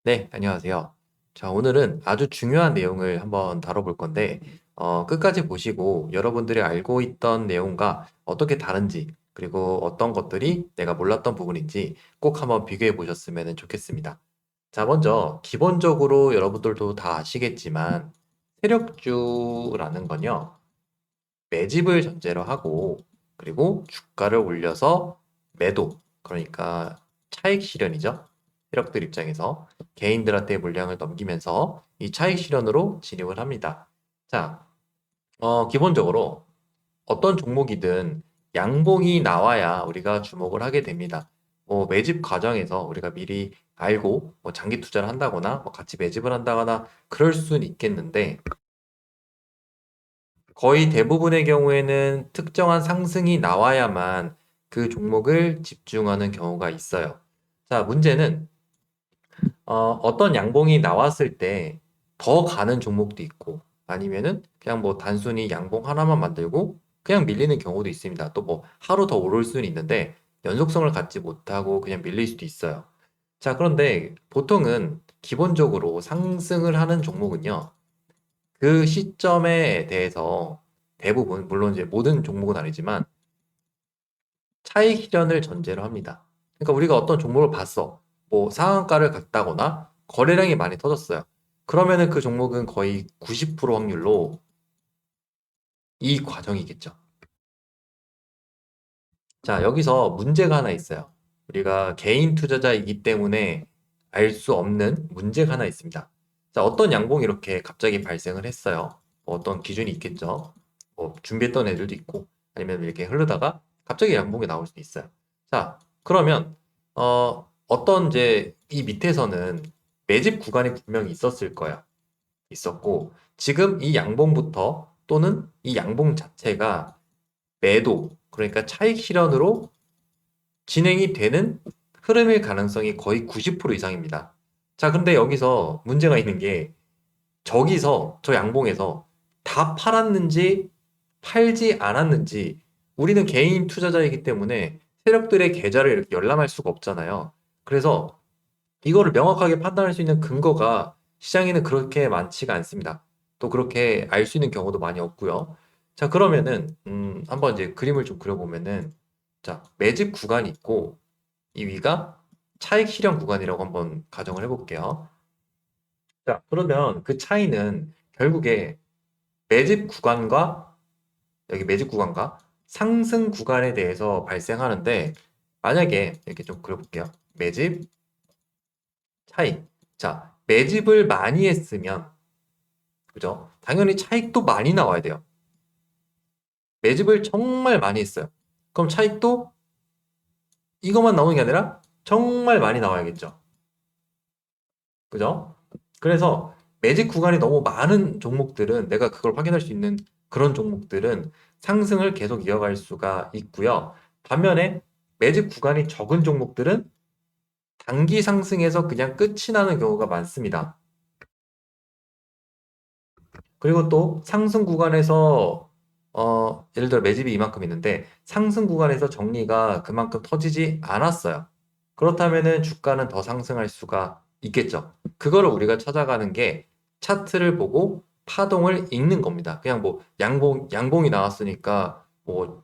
네, 안녕하세요. 자, 오늘은 아주 중요한 내용을 한번 다뤄볼 건데, 끝까지 보시고 여러분들이 알고 있던 내용과 어떻게 다른지, 그리고 어떤 것들이 내가 몰랐던 부분인지 꼭 한번 비교해 보셨으면 좋겠습니다. 자, 먼저 기본적으로 여러분들도 다 아시겠지만, 세력주라는 건요, 매집을 전제로 하고, 그리고 주가를 올려서 매도, 그러니까 차익 실현이죠. 세력들 입장에서 개인들한테 물량을 넘기면서 이 차익 실현으로 진입을 합니다. 자, 기본적으로 어떤 종목이든 양봉이 나와야 우리가 주목을 하게 됩니다. 매집 과정에서 우리가 미리 알고 장기 투자를 한다거나 같이 매집을 한다거나 그럴 수는 있겠는데 거의 대부분의 경우에는 특정한 상승이 나와야만 그 종목을 집중하는 경우가 있어요. 자, 문제는 어떤 양봉이 나왔을 때 더 가는 종목도 있고 아니면은 그냥 뭐 단순히 양봉 하나만 만들고 그냥 밀리는 경우도 있습니다. 또 뭐 하루 더 오를 수는 있는데 연속성을 갖지 못하고 그냥 밀릴 수도 있어요. 자, 그런데 보통은 기본적으로 상승을 하는 종목은요. 그 시점에 대해서 대부분, 물론 이제 모든 종목은 아니지만 차익 실현을 전제로 합니다. 그러니까 우리가 어떤 종목을 봤어. 뭐 상한가를 갔다거나 거래량이 많이 터졌어요. 그러면은 그 종목은 거의 90% 확률로 이 과정이겠죠. 자, 여기서 문제가 하나 있어요. 우리가 개인 투자자이기 때문에 알 수 없는 문제가 하나 있습니다. 자, 어떤 양봉이 이렇게 갑자기 발생을 했어요. 뭐 어떤 기준이 있겠죠. 뭐 준비했던 애들도 있고, 아니면 이렇게 흐르다가 갑자기 양봉이 나올 수도 있어요. 자, 그러면, 어떤 이제 이 밑에서는 매집 구간이 분명히 있었을 거야. 있었고, 지금 이 양봉부터 또는 이 양봉 자체가 매도, 그러니까 차익 실현으로 진행이 되는 흐름일 가능성이 거의 90% 이상입니다. 자, 근데 여기서 문제가 있는 게 저기서, 저 양봉에서 다 팔았는지 팔지 않았는지 우리는 개인 투자자이기 때문에 세력들의 계좌를 이렇게 열람할 수가 없잖아요. 그래서 이거를 명확하게 판단할 수 있는 근거가 시장에는 그렇게 많지가 않습니다. 또 그렇게 알 수 있는 경우도 많이 없고요. 자, 그러면은 한번 이제 그림을 좀 그려보면은 자, 매집 구간이 있고 이 위가 차익 실현 구간이라고 한번 가정을 해볼게요. 자, 그러면 그 차이는 결국에 매집 구간과 여기 매집 구간과 상승 구간에 대해서 발생하는데 만약에 이렇게 좀 그려볼게요. 매집, 차익. 자, 매집을 많이 했으면 그죠? 당연히 차익도 많이 나와야 돼요. 매집을 정말 많이 했어요. 그럼 차익도 이것만 나오는 게 아니라 정말 많이 나와야겠죠. 그죠? 그래서 매집 구간이 너무 많은 종목들은 내가 그걸 확인할 수 있는 그런 종목들은 상승을 계속 이어갈 수가 있고요. 반면에 매집 구간이 적은 종목들은 단기 상승에서 그냥 끝이 나는 경우가 많습니다. 그리고 또 상승 구간에서 예를 들어 매집이 이만큼 있는데 상승 구간에서 정리가 그만큼 터지지 않았어요. 그렇다면은 주가는 더 상승할 수가 있겠죠. 그거를 우리가 찾아가는 게 차트를 보고 파동을 읽는 겁니다. 그냥 뭐 양봉이 나왔으니까 뭐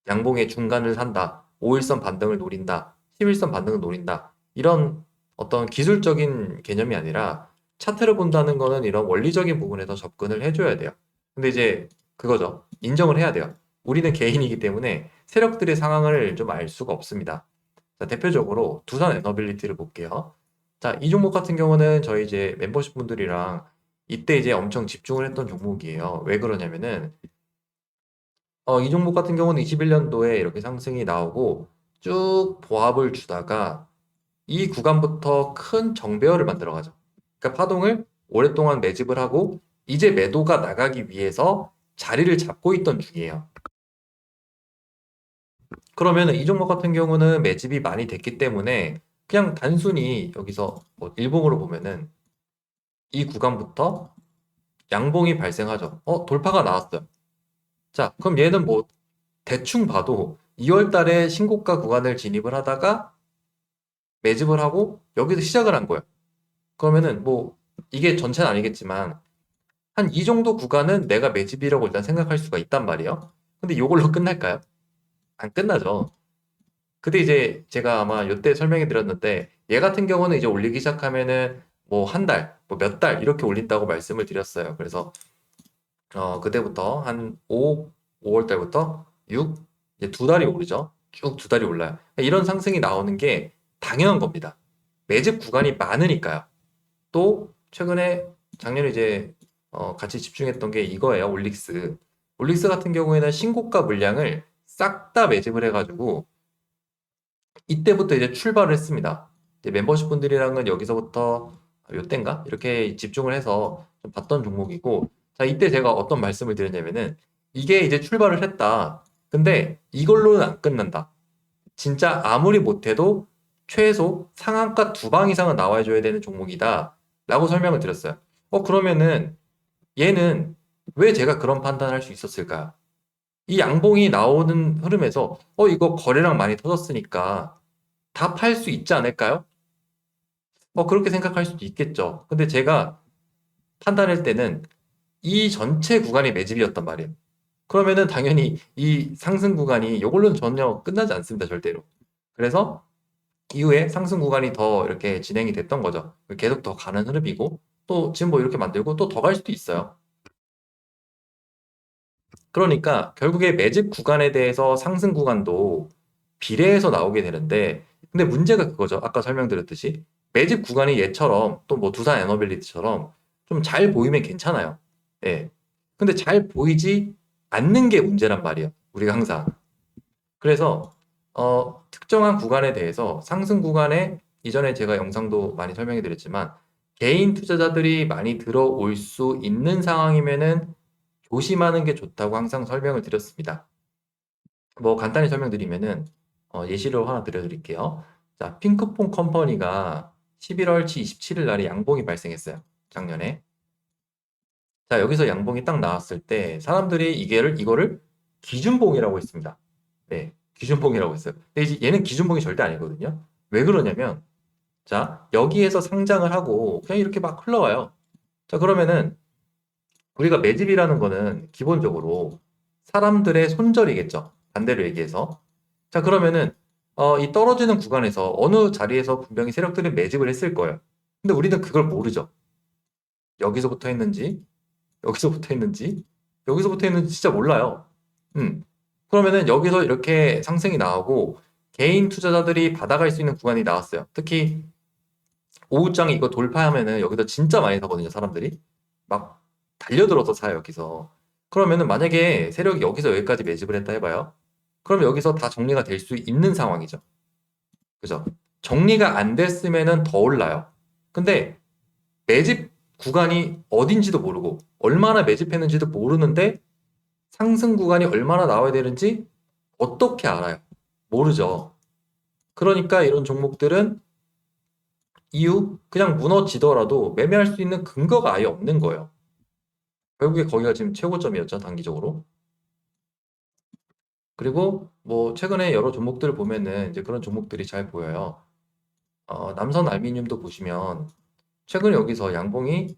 양봉의 중간을 산다. 5일선 반등을 노린다. 11선 반등을 노린다. 이런 어떤 기술적인 개념이 아니라 차트를 본다는 거는 이런 원리적인 부분에서 접근을 해줘야 돼요. 근데 이제 그거죠. 인정을 해야 돼요. 우리는 개인이기 때문에 세력들의 상황을 좀 알 수가 없습니다. 자, 대표적으로 두산 에너빌리티를 볼게요. 자, 이 종목 같은 경우는 저희 이제 멤버십 분들이랑 이때 이제 엄청 집중을 했던 종목이에요. 왜 그러냐면은 이 종목 같은 경우는 21년도에 이렇게 상승이 나오고 쭉 보합을 주다가 이 구간부터 큰 정배열을 만들어 가죠. 그러니까 파동을 오랫동안 매집을 하고 이제 매도가 나가기 위해서 자리를 잡고 있던 중이에요. 그러면 이 종목 같은 경우는 매집이 많이 됐기 때문에 그냥 단순히 여기서 뭐 일봉으로 보면은 이 구간부터 양봉이 발생하죠. 돌파가 나왔어요. 자, 그럼 얘는 뭐 대충 봐도 2월 달에 신고가 구간을 진입을 하다가 매집을 하고 여기서 시작을 한 거예요. 그러면은 뭐 이게 전체는 아니겠지만 한 이 정도 구간은 내가 매집이라고 일단 생각할 수가 있단 말이에요. 근데 이걸로 끝날까요? 안 끝나죠. 근데 이제 제가 아마 이때 설명해 드렸는데 얘 같은 경우는 이제 올리기 시작하면은 뭐 한 달, 뭐 몇 달 이렇게 올린다고 말씀을 드렸어요. 그래서 그때부터 한 5월 달부터 6, 이제 두 달이 오르죠. 쭉 두 달이 올라요. 이런 상승이 나오는 게 당연한 겁니다. 매집 구간이 많으니까요. 또 최근에 작년에 이제 같이 집중했던 게 이거예요. 올릭스. 올릭스 같은 경우에는 신고가 물량을 싹 다 매집을 해가지고 이때부터 이제 출발을 했습니다. 이제 멤버십 분들이랑은 여기서부터 요땐가 이렇게 집중을 해서 좀 봤던 종목이고, 자, 이때 제가 어떤 말씀을 드렸냐면은 이게 이제 출발을 했다. 근데 이걸로는 안 끝난다. 진짜 아무리 못해도 최소 상한가 두 방 이상은 나와줘야 되는 종목이다. 라고 설명을 드렸어요. 그러면은 얘는 왜 제가 그런 판단을 할 수 있었을까요? 이 양봉이 나오는 흐름에서 이거 거래량 많이 터졌으니까 다 팔 수 있지 않을까요? 그렇게 생각할 수도 있겠죠. 근데 제가 판단할 때는 이 전체 구간이 매집이었단 말이에요. 그러면은 당연히 이 상승 구간이 이걸로는 전혀 끝나지 않습니다, 절대로. 그래서 이후에 상승 구간이 더 이렇게 진행이 됐던 거죠. 계속 더 가는 흐름이고, 또 지금 뭐 이렇게 만들고 또 더 갈 수도 있어요. 그러니까 결국에 매집 구간에 대해서 상승 구간도 비례해서 나오게 되는데, 근데 문제가 그거죠. 아까 설명드렸듯이 매집 구간이 얘처럼 또 뭐 두산 에너빌리티처럼 좀 잘 보이면 괜찮아요. 예. 근데 잘 보이지 않는 게 문제란 말이에요. 우리가 항상. 그래서 특정한 구간에 대해서 상승 구간에 이전에 제가 영상도 많이 설명해 드렸지만 개인 투자자들이 많이 들어올 수 있는 상황이면은 조심하는 게 좋다고 항상 설명을 드렸습니다. 뭐 간단히 설명드리면은 예시를 하나 드려드릴게요. 자, 핑크퐁 컴퍼니가 11월 27일 날에 양봉이 발생했어요. 작년에. 자, 여기서 양봉이 딱 나왔을 때 사람들이 이거를 기준봉이라고 했습니다. 네, 기준봉이라고 했어요. 근데 이제 얘는 기준봉이 절대 아니거든요. 왜 그러냐면 자, 여기에서 상장을 하고 그냥 이렇게 막 흘러와요. 자, 그러면은 우리가 매집이라는 거는 기본적으로 사람들의 손절이겠죠. 반대로 얘기해서. 자, 그러면은 이 떨어지는 구간에서 어느 자리에서 분명히 세력들이 매집을 했을 거예요. 근데 우리는 그걸 모르죠. 여기서부터 했는지, 여기서부터 했는지, 여기서부터 했는지 진짜 몰라요. 음. 그러면은 여기서 이렇게 상승이 나오고 개인 투자자들이 받아갈 수 있는 구간이 나왔어요. 특히 오후장 이거 돌파하면은 여기서 진짜 많이 사거든요, 사람들이. 막 달려들어서 사요, 여기서. 그러면은 만약에 세력이 여기서 여기까지 매집을 했다 해봐요. 그럼 여기서 다 정리가 될 수 있는 상황이죠. 그죠? 정리가 안 됐으면은 더 올라요. 근데 매집 구간이 어딘지도 모르고 얼마나 매집했는지도 모르는데 상승 구간이 얼마나 나와야 되는지 어떻게 알아요? 모르죠. 그러니까 이런 종목들은 이후 그냥 무너지더라도 매매할 수 있는 근거가 아예 없는 거예요. 결국에 거기가 지금 최고점이었죠, 단기적으로. 그리고 뭐 최근에 여러 종목들을 보면은 이제 그런 종목들이 잘 보여요. 남선 알루미늄도 보시면 최근에 여기서 양봉이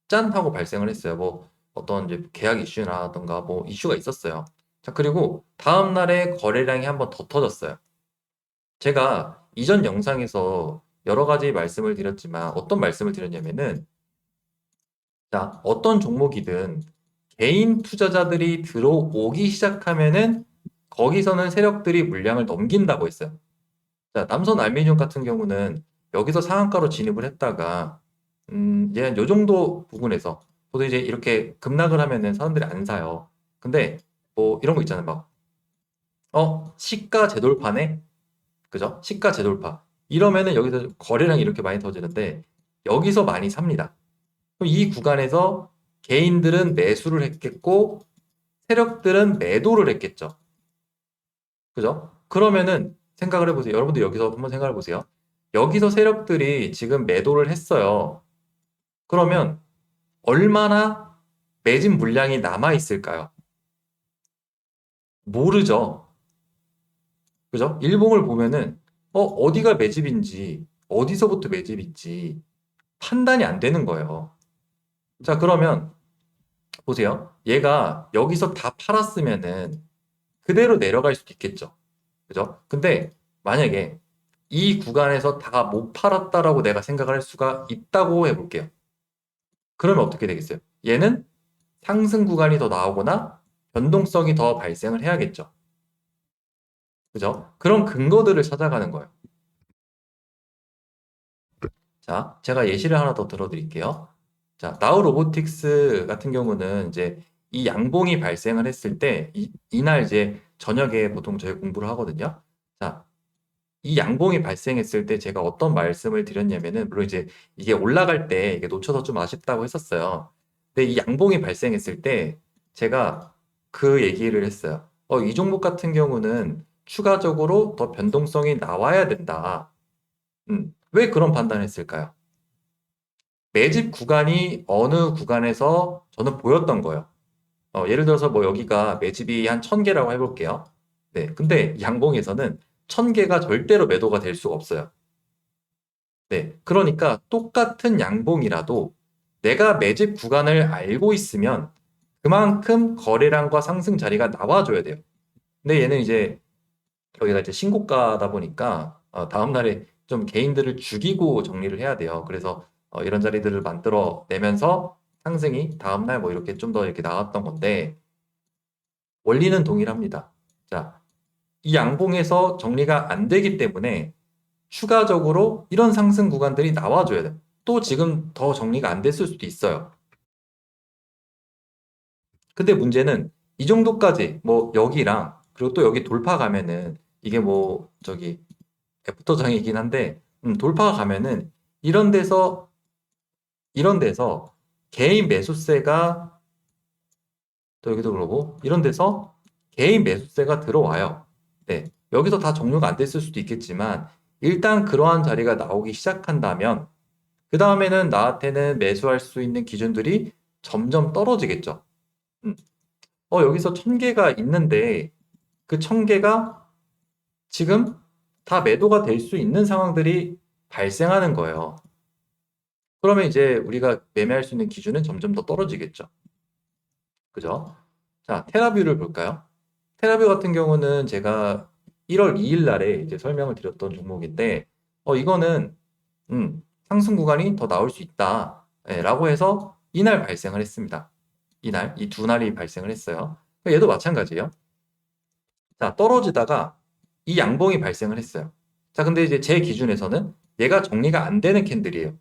짠 하고 발생을 했어요. 뭐 어떤 이제 계약 이슈라던가 뭐 이슈가 있었어요. 자, 그리고 다음 날에 거래량이 한번 더 터졌어요. 제가 이전 영상에서 여러 가지 말씀을 드렸지만 어떤 말씀을 드렸냐면은 자, 어떤 종목이든 개인 투자자들이 들어오기 시작하면은 거기서는 세력들이 물량을 넘긴다고 했어요. 자, 남선 알루미늄 같은 경우는 여기서 상한가로 진입을 했다가 이제 요 정도 부분에서 저도 이제 이렇게 급락을 하면은 사람들이 안 사요. 근데 뭐 이런 거 있잖아요. 막 시가 재돌파네? 그죠? 시가 재돌파. 이러면은 여기서 거래량이 이렇게 많이 터지는데 여기서 많이 삽니다. 그럼 이 구간에서 개인들은 매수를 했겠고 세력들은 매도를 했겠죠. 그죠? 그러면은 생각을 해보세요. 여러분들 여기서 한번 생각해 보세요. 여기서 세력들이 지금 매도를 했어요. 그러면 얼마나 매집 물량이 남아 있을까요? 모르죠. 그죠? 일봉을 보면은 어디가 매집인지 어디서부터 매집인지 판단이 안 되는 거예요. 자, 그러면 보세요. 얘가 여기서 다 팔았으면은 그대로 내려갈 수도 있겠죠. 그죠? 근데 만약에 이 구간에서 다 못 팔았다라고 내가 생각을 할 수가 있다고 해볼게요. 그러면 어떻게 되겠어요? 얘는 상승 구간이 더 나오거나 변동성이 더 발생을 해야겠죠. 그죠? 그런 근거들을 찾아가는 거예요. 자, 제가 예시를 하나 더 들어드릴게요. 자, 나우 로보틱스 같은 경우는 이제 이 양봉이 발생을 했을 때 이날 이제 저녁에 보통 저희 공부를 하거든요. 자, 이 양봉이 발생했을 때 제가 어떤 말씀을 드렸냐면은 물론 이제 이게 올라갈 때 이게 놓쳐서 좀 아쉽다고 했었어요. 근데 이 양봉이 발생했을 때 제가 그 얘기를 했어요. 이 종목 같은 경우는 추가적으로 더 변동성이 나와야 된다. 왜 그런 판단을 했을까요? 매집 구간이 어느 구간에서 저는 보였던 거예요. 예를 들어서 뭐 여기가 매집이 한 1000개라고 해볼게요. 네. 근데 양봉에서는 1000개가 절대로 매도가 될 수가 없어요. 네. 그러니까 똑같은 양봉이라도 내가 매집 구간을 알고 있으면 그만큼 거래량과 상승 자리가 나와줘야 돼요. 근데 얘는 이제 여기가 이제 신고가다 보니까 다음 날에 좀 개인들을 죽이고 정리를 해야 돼요. 그래서 이런 자리들을 만들어 내면서 상승이 다음 날 뭐 이렇게 좀 더 이렇게 나왔던 건데 원리는 동일합니다. 자, 이 양봉에서 정리가 안 되기 때문에 추가적으로 이런 상승 구간들이 나와줘야 돼요. 또 지금 더 정리가 안 됐을 수도 있어요. 근데 문제는 이 정도까지 뭐 여기랑 그리고 또 여기 돌파 가면은 이게 뭐 저기 애프터장이긴 한데 돌파 가면은 이런 데서 이런 데서 개인 매수세가 또 여기도 그러고 이런 데서 개인 매수세가 들어와요. 네. 여기서 다 종료가 안 됐을 수도 있겠지만 일단 그러한 자리가 나오기 시작한다면 그 다음에는 나한테는 매수할 수 있는 기준들이 점점 떨어지겠죠. 음. 여기서 1000개가 있는데 그 1000개가 지금 다 매도가 될 수 있는 상황들이 발생하는 거예요. 그러면 이제 우리가 매매할 수 있는 기준은 점점 더 떨어지겠죠. 그죠? 자, 테라뷰를 볼까요? 테라뷰 같은 경우는 제가 1월 2일 날에 이제 설명을 드렸던 종목인데, 이거는, 상승 구간이 더 나올 수 있다. 라고 해서 이날 발생을 했습니다. 이날, 이 두 날이 발생을 했어요. 얘도 마찬가지예요. 자, 떨어지다가 이 양봉이 발생을 했어요. 자, 근데 이제 제 기준에서는 얘가 정리가 안 되는 캔들이에요.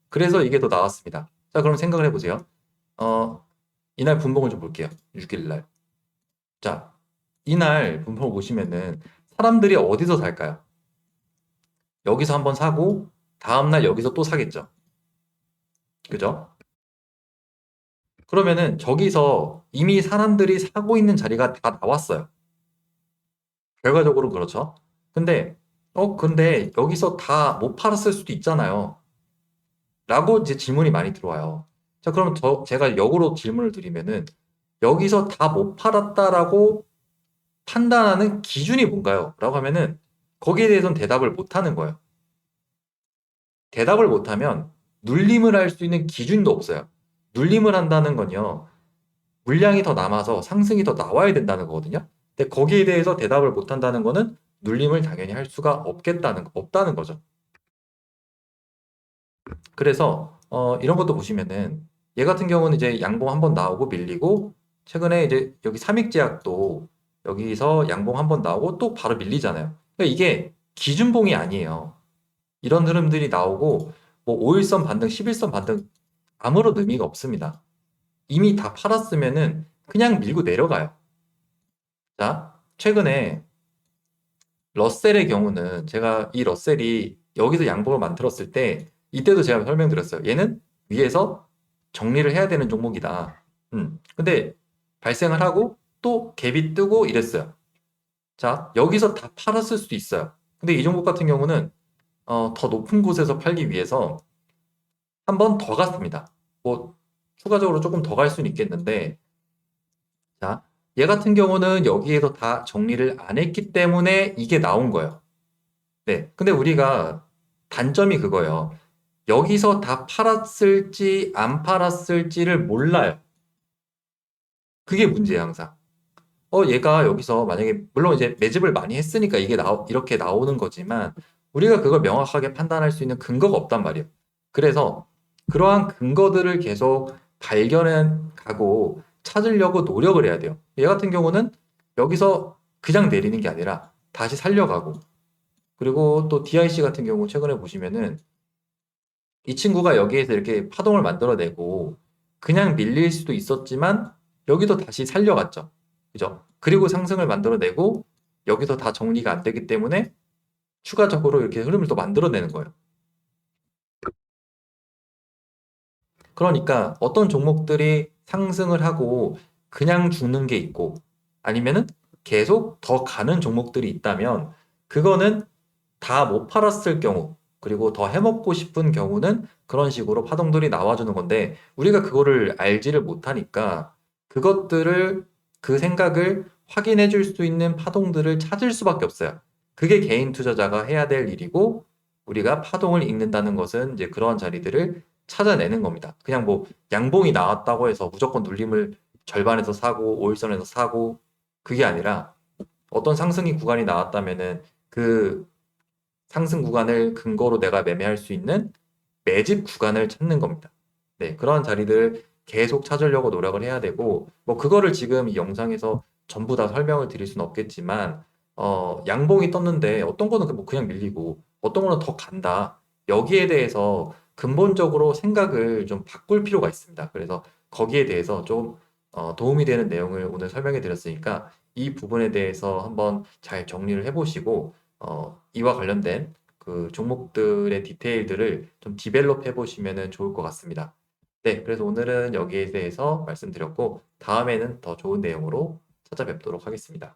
그래서 이게 더 나왔습니다. 자, 그럼 생각을 해보세요. 어, 이날 분봉을 좀 볼게요. 6일 날. 자, 이날 분봉을 보시면은 사람들이 어디서 살까요? 여기서 한번 사고 다음날 여기서 또 사겠죠. 그죠? 그러면은 저기서 이미 사람들이 사고 있는 자리가 다 나왔어요. 결과적으로 그렇죠. 근데 여기서 다 못 팔았을 수도 있잖아요. 라고 이제 질문이 많이 들어와요. 자, 그럼 제가 역으로 질문을 드리면은 여기서 다 못 팔았다라고 판단하는 기준이 뭔가요? 라고 하면은 거기에 대해서는 대답을 못 하는 거예요. 대답을 못 하면 눌림을 할 수 있는 기준도 없어요. 눌림을 한다는 건요. 물량이 더 남아서 상승이 더 나와야 된다는 거거든요. 근데 거기에 대해서 대답을 못 한다는 거는 눌림을 당연히 할 수가 없다는 거죠. 그래서 이런 것도 보시면은 얘 같은 경우는 이제 양봉 한번 나오고 밀리고 최근에 이제 여기 삼익제약도 여기서 양봉 한번 나오고 또 바로 밀리잖아요. 그러니까 이게 기준봉이 아니에요. 이런 흐름들이 나오고 뭐 5일선 반등, 11선 반등 아무런 의미가 없습니다. 이미 다 팔았으면은 그냥 밀고 내려가요. 자, 최근에 러셀의 경우는 제가 이 러셀이 여기서 양봉을 만들었을 때 이때도 제가 설명드렸어요. 얘는 위에서 정리를 해야 되는 종목이다. 근데 발생을 하고 또 갭이 뜨고 이랬어요. 자, 여기서 다 팔았을 수도 있어요. 근데 이 종목 같은 경우는 더 높은 곳에서 팔기 위해서 한 번 더 갔습니다. 뭐 추가적으로 조금 더 갈 수는 있겠는데 자, 얘 같은 경우는 여기에서 다 정리를 안 했기 때문에 이게 나온 거예요. 네. 근데 우리가 단점이 그거예요. 여기서 다 팔았을지 안 팔았을지를 몰라요. 그게 문제예요, 항상. 얘가 여기서 만약에, 물론 이제 매집을 많이 했으니까 이렇게 나오는 거지만, 우리가 그걸 명확하게 판단할 수 있는 근거가 없단 말이에요. 그래서 그러한 근거들을 계속 발견해 가고 찾으려고 노력을 해야 돼요. 얘 같은 경우는 여기서 그냥 내리는 게 아니라 다시 살려가고, 그리고 또 DIC 같은 경우 최근에 보시면은 이 친구가 여기에서 이렇게 파동을 만들어내고 그냥 밀릴 수도 있었지만 여기도 다시 살려갔죠. 그죠? 그리고 상승을 만들어내고 여기서 다 정리가 안 되기 때문에 추가적으로 이렇게 흐름을 또 만들어내는 거예요. 그러니까 어떤 종목들이 상승을 하고 그냥 죽는 게 있고 아니면은 계속 더 가는 종목들이 있다면 그거는 다 못 팔았을 경우, 그리고 더 해먹고 싶은 경우는 그런 식으로 파동들이 나와주는 건데, 우리가 그거를 알지를 못하니까, 그것들을, 그 생각을 확인해 줄 수 있는 파동들을 찾을 수밖에 없어요. 그게 개인 투자자가 해야 될 일이고, 우리가 파동을 읽는다는 것은 이제 그러한 자리들을 찾아내는 겁니다. 그냥 뭐, 양봉이 나왔다고 해서 무조건 눌림을 절반에서 사고, 5일선에서 사고, 그게 아니라, 어떤 상승이 구간이 나왔다면은 그 상승 구간을 근거로 내가 매매할 수 있는 매집 구간을 찾는 겁니다. 네, 그런 자리들 계속 찾으려고 노력을 해야 되고, 뭐, 그거를 지금 이 영상에서 전부 다 설명을 드릴 수는 없겠지만, 양봉이 떴는데 어떤 거는 뭐 그냥 밀리고, 어떤 거는 더 간다. 여기에 대해서 근본적으로 생각을 좀 바꿀 필요가 있습니다. 그래서 거기에 대해서 좀 도움이 되는 내용을 오늘 설명해 드렸으니까, 이 부분에 대해서 한번 잘 정리를 해보시고, 이와 관련된 그 종목들의 디테일들을 좀 디벨롭 해보시면 좋을 것 같습니다. 네, 그래서 오늘은 여기에 대해서 말씀드렸고, 다음에는 더 좋은 내용으로 찾아뵙도록 하겠습니다.